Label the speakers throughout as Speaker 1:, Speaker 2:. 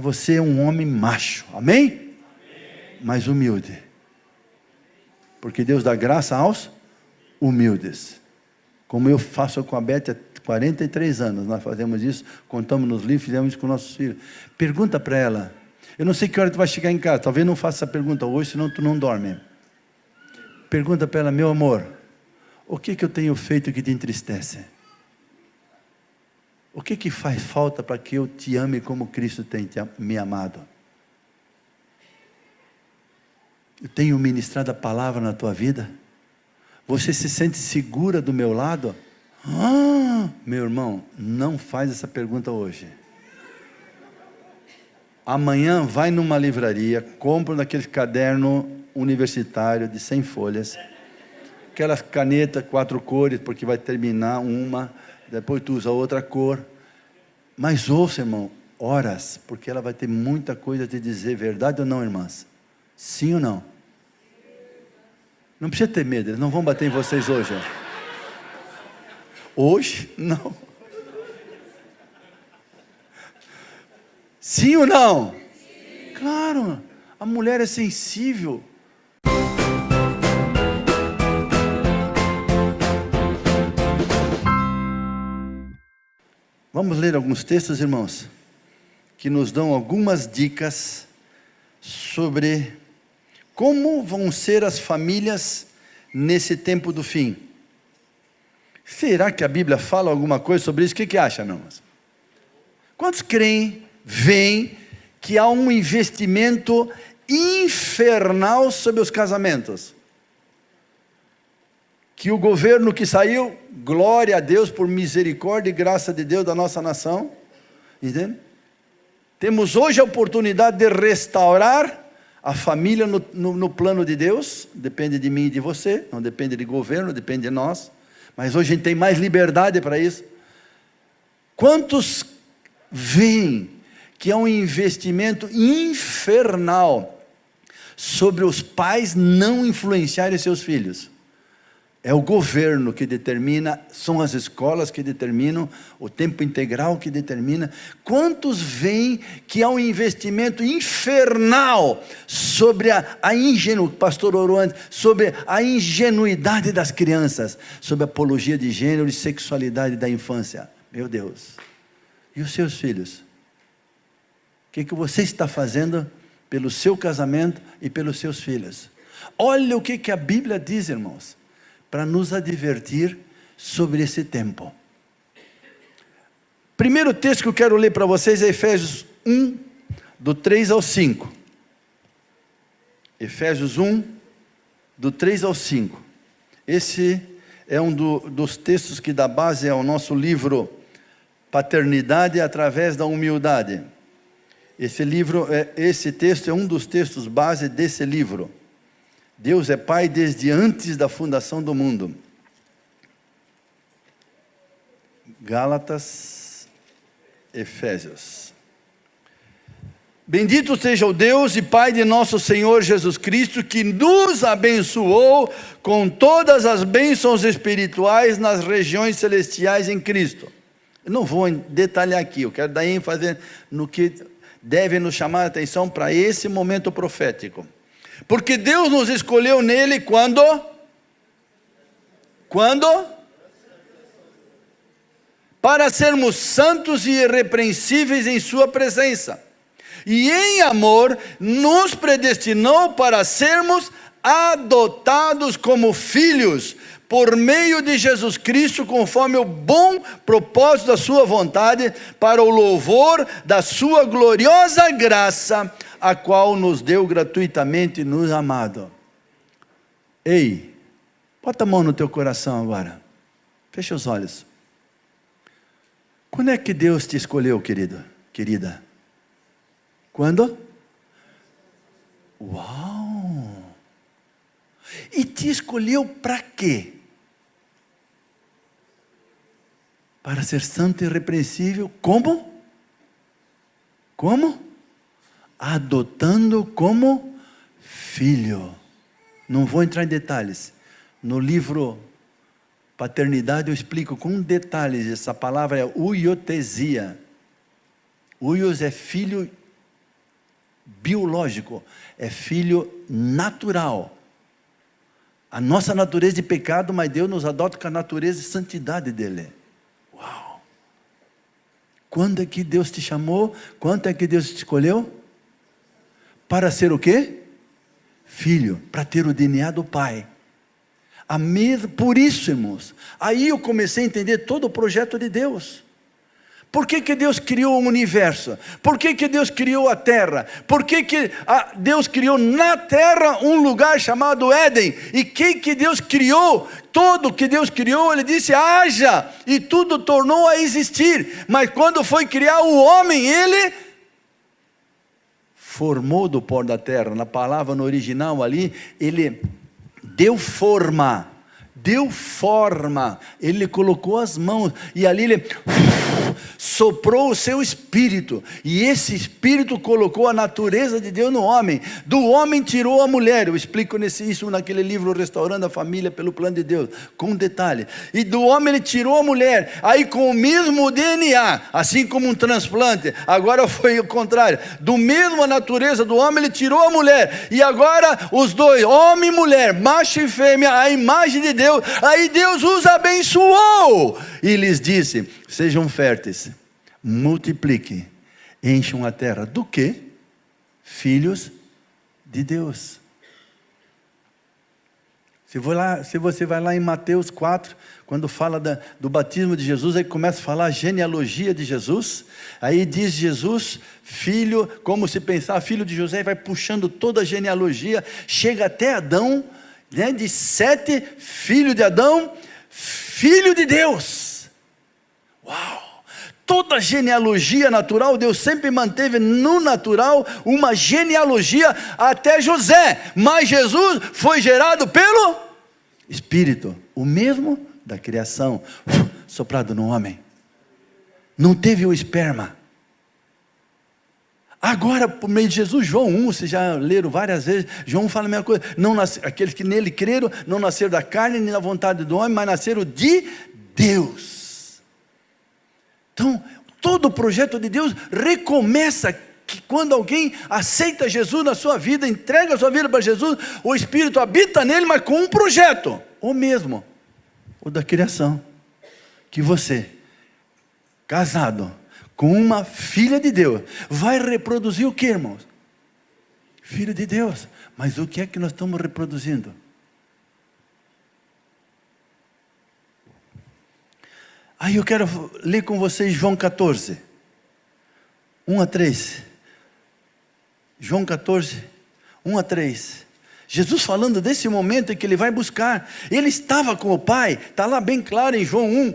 Speaker 1: você é um homem macho, amém? Mas humilde, porque Deus dá graça aos humildes, como eu faço com a Beth há 43 anos, nós fazemos isso, contamos nos livros, fizemos isso com nossos filhos. Pergunta para ela, eu não sei que hora tu vai chegar em casa, talvez não faça essa pergunta hoje, senão tu não dorme. Pergunta para ela, meu amor, o que eu tenho feito que te entristece? O que faz falta para que eu te ame como Cristo tem me amado? Eu tenho ministrado a palavra na tua vida? Você se sente segura do meu lado? Meu irmão, não faz essa pergunta hoje. Amanhã vai numa livraria, compra naquele caderno universitário de 100 folhas, aquelas canetas 4 cores, porque vai terminar uma, depois tu usa outra cor, mas ouça, irmão, horas, porque ela vai ter muita coisa a te dizer, verdade ou não, irmãs? Sim ou não? Não precisa ter medo, eles não vão bater em vocês hoje. Hoje, não. Sim ou não? Sim. Claro, a mulher é sensível. Vamos ler alguns textos, irmãos, que nos dão algumas dicas sobre como vão ser as famílias nesse tempo do fim. Será que a Bíblia fala alguma coisa sobre isso? O que acha, meu irmão? Quantos veem que há um investimento infernal sobre os casamentos? Que o governo que saiu, glória a Deus por misericórdia e graça de Deus da nossa nação, entende? Temos hoje a oportunidade de restaurar a família no plano de Deus, depende de mim e de você, não depende de governo, depende de nós, mas hoje a gente tem mais liberdade para isso. Quantos veem que é um investimento infernal sobre os pais não influenciarem seus filhos? É o governo que determina, são as escolas que determinam, o tempo integral que determina. Quantos veem que há um investimento infernal sobre a ingenuidade, o pastor orou antes, sobre a ingenuidade das crianças, sobre a apologia de gênero e sexualidade da infância? Meu Deus! E os seus filhos? O que você está fazendo pelo seu casamento e pelos seus filhos? Olha o que a Bíblia diz, irmãos, para nos advertir sobre esse tempo. Primeiro texto que eu quero ler para vocês é Efésios 1, do 3 ao 5. Efésios 1, do 3 ao 5. Esse é um dos textos que dá base ao nosso livro Paternidade através da Humildade. Esse texto é um dos textos base desse livro. Deus é Pai desde antes da fundação do mundo. Gálatas, Efésios. Bendito seja o Deus e Pai de nosso Senhor Jesus Cristo, que nos abençoou com todas as bênçãos espirituais nas regiões celestiais em Cristo. Eu não vou detalhar aqui, eu quero dar ênfase no que deve nos chamar a atenção para esse momento profético. Porque Deus nos escolheu nele quando? Para sermos santos e irrepreensíveis em sua presença. E em amor nos predestinou para sermos adotados como filhos, por meio de Jesus Cristo, conforme o bom propósito da sua vontade, para o louvor da sua gloriosa graça, a qual nos deu gratuitamente nos amado. Ei, bota a mão no teu coração agora, fecha os olhos. Quando é que Deus te escolheu, querido, querida? Quando? Uau! E te escolheu para quê? Para ser santo e irrepreensível, como? Como? Adotando como filho. Não vou entrar em detalhes. No livro Paternidade eu explico com detalhes. Essa palavra é uiotesia. Uios é filho biológico, é filho natural. A nossa natureza de pecado, mas Deus nos adota com a natureza de santidade dele. Uau! Quando é que Deus te chamou? Quando é que Deus te escolheu? Para ser o quê? Filho, para ter o DNA do Pai. Por isso, irmãos, aí eu comecei a entender todo o projeto de Deus. Por que Deus criou o universo? Por que Deus criou a terra? Por que Deus criou na terra um lugar chamado Éden? E que Deus criou? Tudo que Deus criou, Ele disse, haja, e tudo tornou a existir. Mas quando foi criar o homem, Ele formou do pó da terra. Na palavra no original ali, Ele deu forma, Ele colocou as mãos, e ali Ele soprou o seu espírito, e esse espírito colocou a natureza de Deus no homem. Do homem tirou a mulher. Eu explico isso naquele livro Restaurando a Família pelo Plano de Deus, com detalhe. E do homem Ele tirou a mulher, aí com o mesmo DNA, assim como um transplante. Agora foi o contrário, do mesmo natureza do homem Ele tirou a mulher, e agora os dois, homem e mulher, macho e fêmea, a imagem de Deus. Aí Deus os abençoou e lhes disse, sejam férteis, multipliquem, encham a terra. Do que? Filhos de Deus. Se você vai lá em Mateus 4, quando fala do batismo de Jesus, aí começa a falar a genealogia de Jesus. Aí diz Jesus, filho, como se pensar, filho de José, vai puxando toda a genealogia, chega até Adão, né, de Sete, filho de Adão, filho de Deus. Uau! Toda genealogia natural, Deus sempre manteve no natural uma genealogia até José, mas Jesus foi gerado pelo Espírito, o mesmo da criação, soprado no homem. Não teve o esperma. Agora, por meio de Jesus, João 1, vocês já leram várias vezes, João fala a mesma coisa, aqueles que nele creram, não nasceram da carne nem da vontade do homem, mas nasceram de Deus. Então, todo o projeto de Deus recomeça que quando alguém aceita Jesus na sua vida, entrega a sua vida para Jesus, o Espírito habita nele, mas com um projeto, o mesmo, o da criação, que você, casado, com uma filha de Deus, vai reproduzir o que, irmãos? Filho de Deus. Mas o que é que nós estamos reproduzindo? Aí eu quero ler com vocês João 14, 1 a 3. João 14, 1 a 3. Jesus falando desse momento em que Ele vai buscar. Ele estava com o Pai, está lá bem claro em João 1,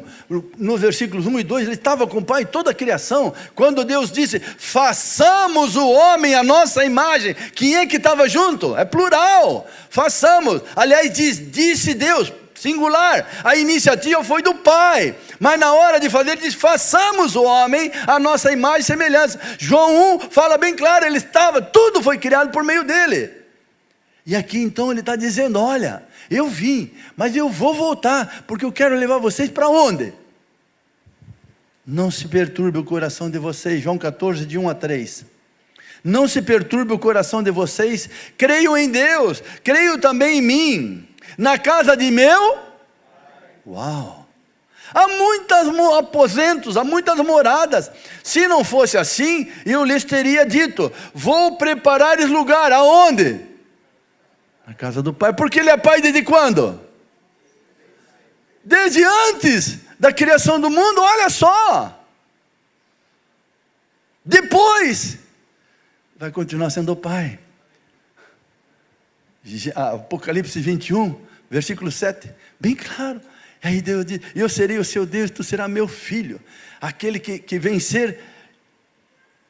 Speaker 1: no versículos 1 e 2, Ele estava com o Pai, toda a criação. Quando Deus disse, façamos o homem à nossa imagem. Quem é que estava junto? É plural, façamos. Aliás, disse Deus, singular, a iniciativa foi do Pai, mas na hora de fazer, ele diz, façamos o homem a nossa imagem e semelhança. João 1 fala bem claro, ele estava, tudo foi criado por meio dele. E aqui então ele está dizendo, olha, eu vim, mas eu vou voltar, porque eu quero levar vocês para onde? Não se perturbe o coração de vocês, João 14, de 1 a 3. Não se perturbe o coração de vocês, creio em Deus, creio também em mim. Na casa de meu, uau, há muitos aposentos, há muitas moradas. Se não fosse assim, eu lhes teria dito, vou preparar-lhes lugar, aonde? Na casa do Pai, porque Ele é Pai desde quando? Desde antes da criação do mundo, olha só. Depois, vai continuar sendo o Pai. Apocalipse 21, versículo 7, bem claro. Aí Deus diz, eu serei o seu Deus, tu serás meu filho. Aquele que vencer,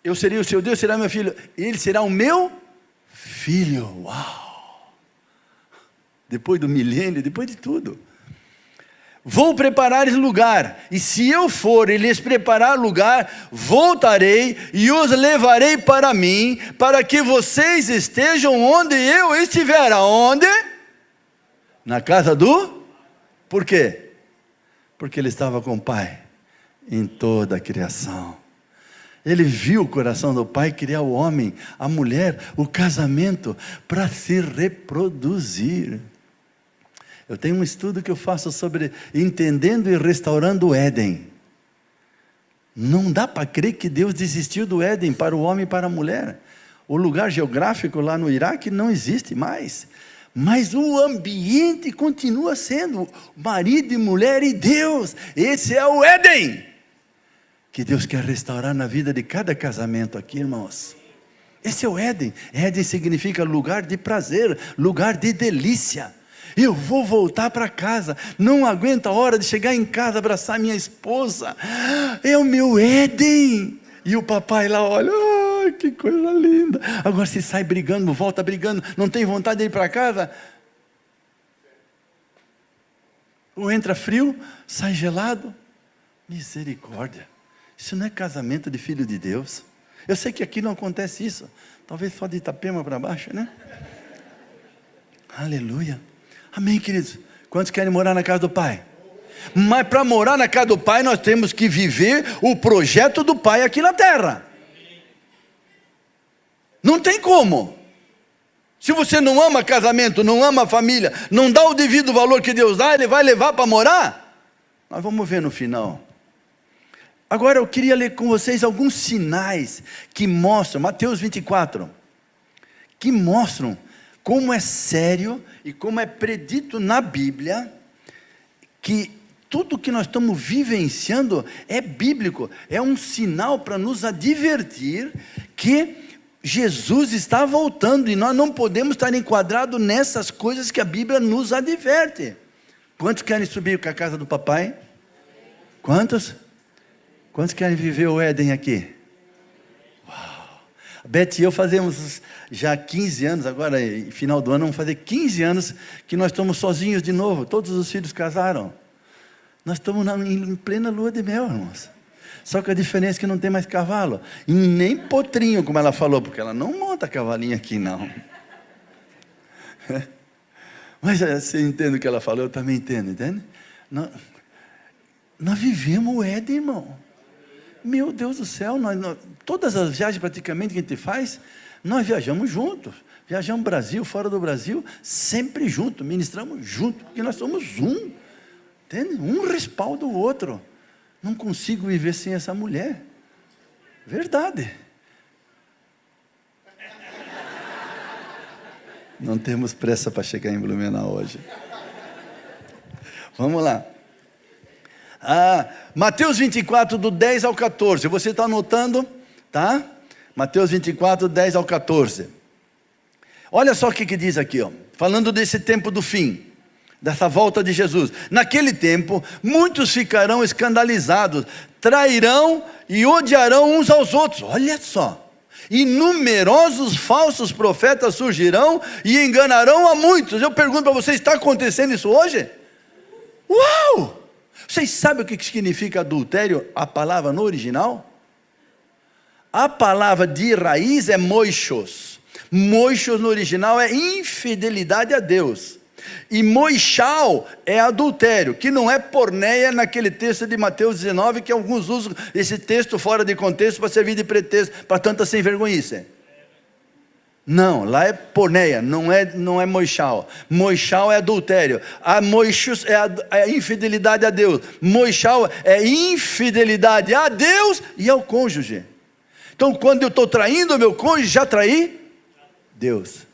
Speaker 1: eu serei o seu Deus, será meu filho. Ele será o meu filho. Uau! Depois do milênio, depois de tudo. Vou preparar-lhes lugar, e se eu for e lhes preparar lugar, voltarei e os levarei para mim, para que vocês estejam onde eu estiver. Aonde? Na casa do? Por quê? Porque Ele estava com o Pai em toda a criação. Ele viu o coração do Pai criar o homem, a mulher, o casamento, para se reproduzir. Eu tenho um estudo que eu faço sobre entendendo e restaurando o Éden. Não dá para crer que Deus desistiu do Éden para o homem e para a mulher. O lugar geográfico lá no Iraque não existe mais. Mas o ambiente continua sendo marido e mulher e Deus. Esse é o Éden que Deus quer restaurar na vida de cada casamento aqui, irmãos. Esse é o Éden. Éden significa lugar de prazer, lugar de delícia. Eu vou voltar para casa, não aguento a hora de chegar em casa, abraçar minha esposa. É o meu Éden. E o papai lá olha, oh, que coisa linda. Agora se sai brigando, volta brigando, não tem vontade de ir para casa. Ou entra frio, sai gelado. Misericórdia. Isso não é casamento de filho de Deus. Eu sei que aqui não acontece isso. Talvez só de Itapema para baixo, né? Aleluia. Amém, queridos? Quantos querem morar na casa do Pai? Mas para morar na casa do Pai, nós temos que viver o projeto do Pai aqui na terra. Não tem como. Se você não ama casamento, não ama família, não dá o devido valor que Deus dá, Ele vai levar para morar? Nós vamos ver no final. Agora eu queria ler com vocês alguns sinais que mostram, Mateus 24, que mostram como é sério e como é predito na Bíblia, que tudo que nós estamos vivenciando é bíblico, é um sinal para nos advertir que Jesus está voltando e nós não podemos estar enquadrados nessas coisas que a Bíblia nos adverte. Quantos querem subir para a casa do papai? Quantos? Quantos querem viver o Éden aqui? Uau! A Beth e eu fazemos já 15 anos, agora final do ano vamos fazer 15 anos que nós estamos sozinhos de novo, todos os filhos casaram. Nós estamos em plena lua de mel, irmãos. Só que a diferença é que não tem mais cavalo, e nem potrinho, como ela falou, porque ela não monta cavalinho aqui não. Mas você entende o que ela falou, eu também entendo, entende? Nós vivemos o Éden, irmão. Meu Deus do céu, todas as viagens praticamente que a gente faz, nós viajamos juntos. Viajamos Brasil, fora do Brasil, sempre juntos, ministramos juntos, porque nós somos um. Entende? Um respalda o outro. Não consigo viver sem essa mulher. Verdade. Não temos pressa para chegar em Blumenau hoje. Vamos lá. Mateus 24, do 10 ao 14. Você está anotando? Tá? Mateus 24, 10 ao 14. Olha só o que diz aqui, ó. Falando desse tempo do fim, dessa volta de Jesus. Naquele tempo, muitos ficarão escandalizados, trairão e odiarão uns aos outros. Olha só. E numerosos falsos profetas surgirão e enganarão a muitos. Eu pergunto para vocês, está acontecendo isso hoje? Uau! Vocês sabem o que significa adultério, a palavra no original? A palavra de raiz é moixos. Moixos no original é infidelidade a Deus. E moixal é adultério, que não é porneia naquele texto de Mateus 19, que alguns usam esse texto fora de contexto para servir de pretexto para tanta sem vergonhice. Não, lá é porneia, não é moixal. Moixal é adultério. A moixos é a infidelidade a Deus. Moixal é infidelidade a Deus e ao cônjuge. Então quando eu estou traindo o meu cônjuge, já traí Deus.